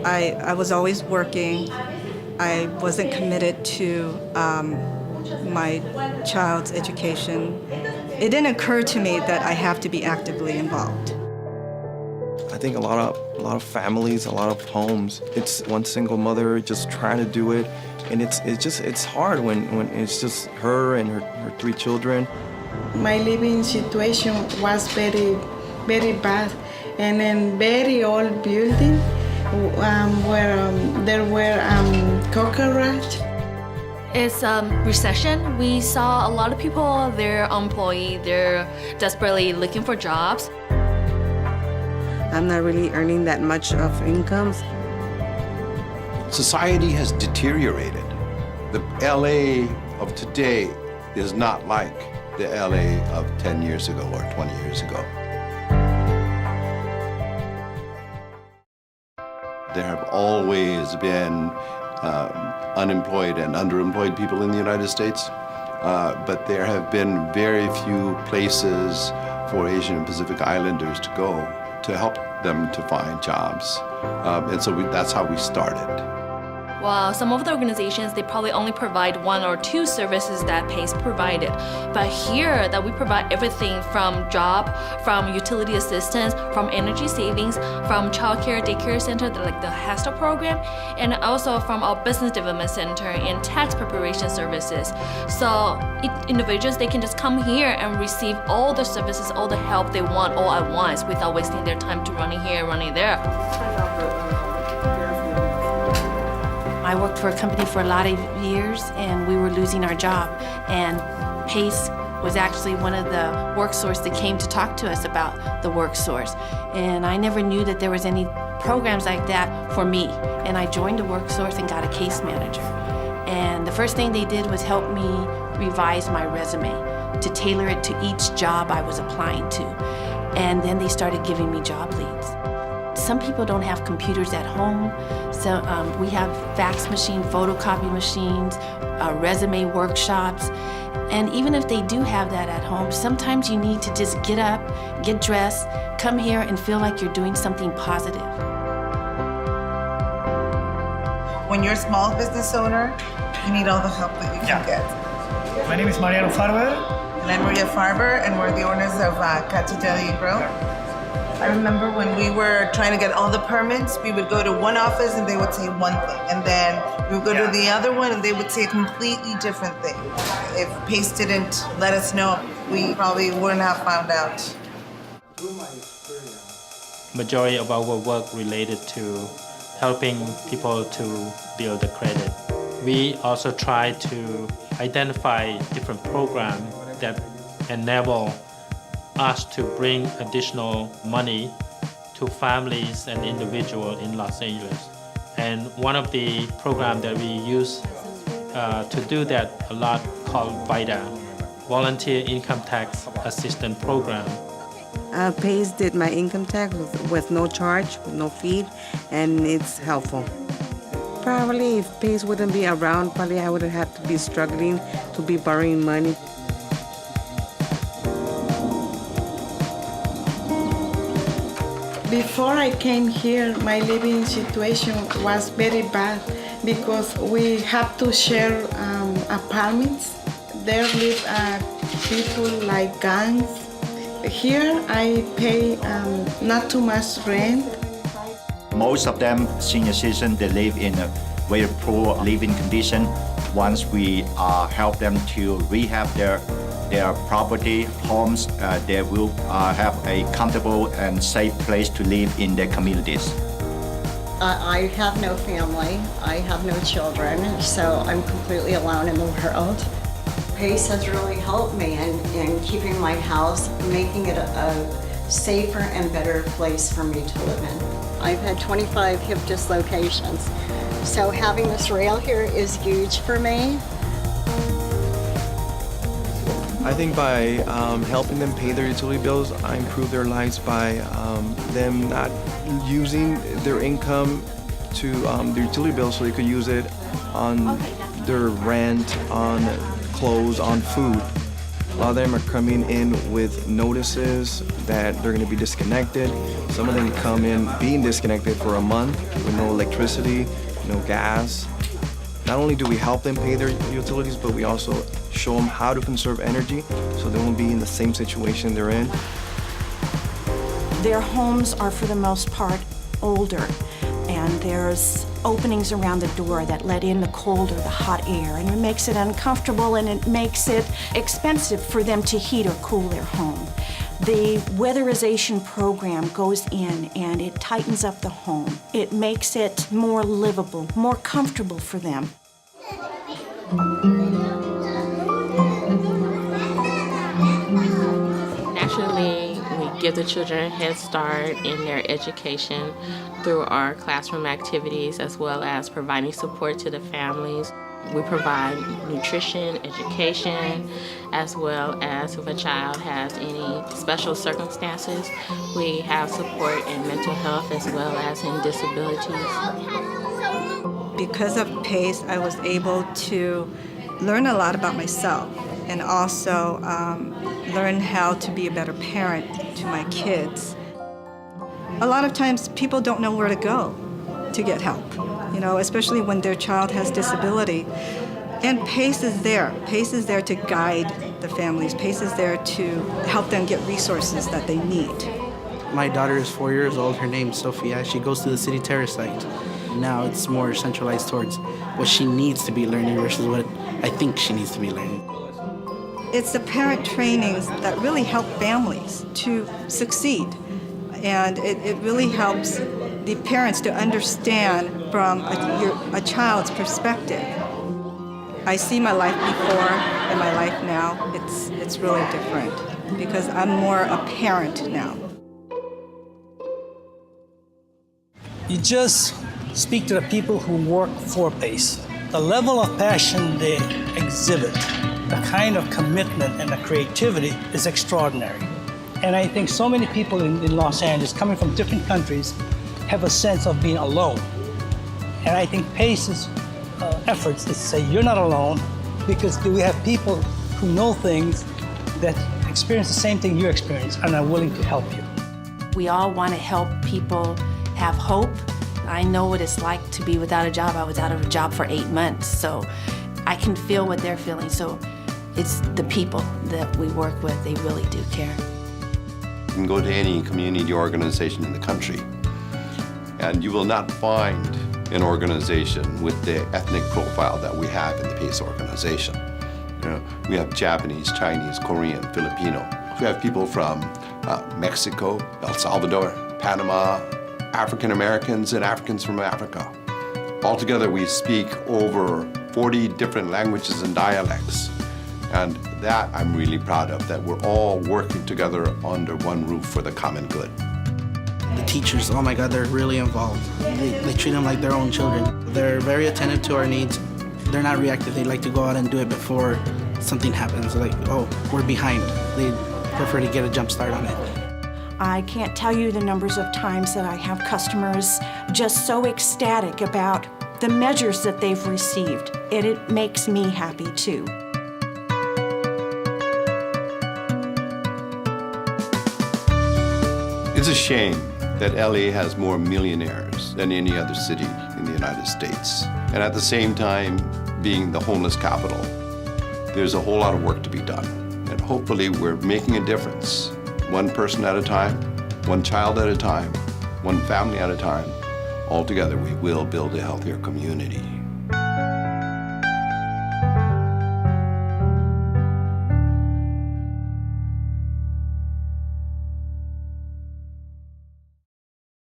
I was always working. I wasn't committed to my child's education. It didn't occur to me that I have to be actively involved. I think a lot of families, a lot of homes, it's one single mother just trying to do it, and it's hard when it's just her and her 3 children. My living situation was very, very bad, and in very old building where there were cockroaches. It's recession. We saw a lot of people, they're unemployed, they're desperately looking for jobs. I'm not really earning that much of income. Society has deteriorated. The LA of today is not like the LA of 10 years ago or 20 years ago. There have always been unemployed and underemployed people in the United States, but there have been very few places for Asian and Pacific Islanders to go to help them to find jobs. And so that's how we started. Well, some of the organizations, they probably only provide 1 or 2 services that PACE provided. But here, that we provide everything from job, from utility assistance, from energy savings, from childcare, daycare center, like the HASTA program, and also from our business development center and tax preparation services. So individuals, they can just come here and receive all the services, all the help they want all at once without wasting their time to running here, running there. I worked for a company for a lot of years, and we were losing our job. And PACE was actually one of the work source that came to talk to us about the work source. And I never knew that there was any programs like that for me. And I joined the work source and got a case manager. And the first thing they did was help me revise my resume to tailor it to each job I was applying to. And then they started giving me job leads. Some people don't have computers at home, so we have fax machine, photocopy machines, resume workshops, and even if they do have that at home, sometimes you need to just get up, get dressed, come here and feel like you're doing something positive. When you're a small business owner, you need all the help that you can get. My name is Mariano Farber. And I'm Maria Farber, and we're the owners of Cachi Deli Grill. I remember when we were trying to get all the permits, we would go to one office and they would say one thing. And then we would go to the other one and they would say a completely different thing. If PACE didn't let us know, we probably wouldn't have found out. Majority of our work related to helping people to build the credit. We also try to identify different programs that enable us to bring additional money to families and individuals in Los Angeles. And one of the programs that we use to do that a lot called VITA, Volunteer Income Tax Assistance Program. PACE did my income tax with no charge, with no fee, and it's helpful. Probably if PACE wouldn't be around, probably I would have to be struggling to be borrowing money. Before I came here, my living situation was very bad because we have to share apartments. There live people like gangs. Here I pay not too much rent. Most of them, senior citizens, they live in a very poor living condition. Once we help them to rehab their property, homes, they will have a comfortable and safe place to live in their communities. I have no family, I have no children, so I'm completely alone in the world. PACE has really helped me in keeping my house, making it a safer and better place for me to live in. I've had 25 hip dislocations, so having this rail here is huge for me. I think by helping them pay their utility bills, I improve their lives by them not using their income to their utility bills so they could use it on their rent, on clothes, on food. A lot of them are coming in with notices that they're going to be disconnected. Some of them come in being disconnected for a month with no electricity, no gas. Not only do we help them pay their utilities, but we also show them how to conserve energy so they won't be in the same situation they're in. Their homes are, for the most part, older, and there's openings around the door that let in the cold or the hot air, and it makes it uncomfortable and it makes it expensive for them to heat or cool their home. The weatherization program goes in and it tightens up the home. It makes it more livable, more comfortable for them. Naturally, we give the children a head start in their education through our classroom activities as well as providing support to the families. We provide nutrition, education, as well as if a child has any special circumstances, we have support in mental health as well as in disabilities. Because of PACE, I was able to learn a lot about myself and also learn how to be a better parent to my kids. A lot of times people don't know where to go to get help, especially when their child has disability. And PACE is there. PACE is there to guide the families. PACE is there to help them get resources that they need. My daughter is 4 years old. Her name's Sophia. She goes to the city terrace site. Now it's more centralized towards what she needs to be learning versus what I think she needs to be learning. It's the parent trainings that really help families to succeed. And it really helps the parents to understand from a child's perspective. I see my life before and my life now. It's really different because I'm more a parent now. You just speak to the people who work for PACE. The level of passion they exhibit, the kind of commitment and the creativity is extraordinary. And I think so many people in Los Angeles, coming from different countries, have a sense of being alone. And I think PACE's efforts is to say you're not alone, because we have people who know things that experience the same thing you experience and are willing to help you. We all want to help people have hope. I know what it's like to be without a job. I was out of a job for 8 months, so I can feel what they're feeling. So it's the people that we work with, they really do care. You can go to any community organization in the country, and you will not find an organization with the ethnic profile that we have in the PACE organization. We have Japanese, Chinese, Korean, Filipino. We have people from Mexico, El Salvador, Panama, African Americans, and Africans from Africa. Altogether, we speak over 40 different languages and dialects. And that I'm really proud of, that we're all working together under one roof for the common good. The teachers, oh my God, they're really involved. They treat them like their own children. They're very attentive to our needs. They're not reactive. They like to go out and do it before something happens. Like, oh, we're behind. They prefer to get a jump start on it. I can't tell you the numbers of times that I have customers just so ecstatic about the measures that they've received, and it makes me happy too. It's a shame that LA has more millionaires than any other city in the United States. And at the same time, being the homeless capital, there's a whole lot of work to be done. And hopefully we're making a difference, one person at a time, one child at a time, one family at a time. Altogether, we will build a healthier community.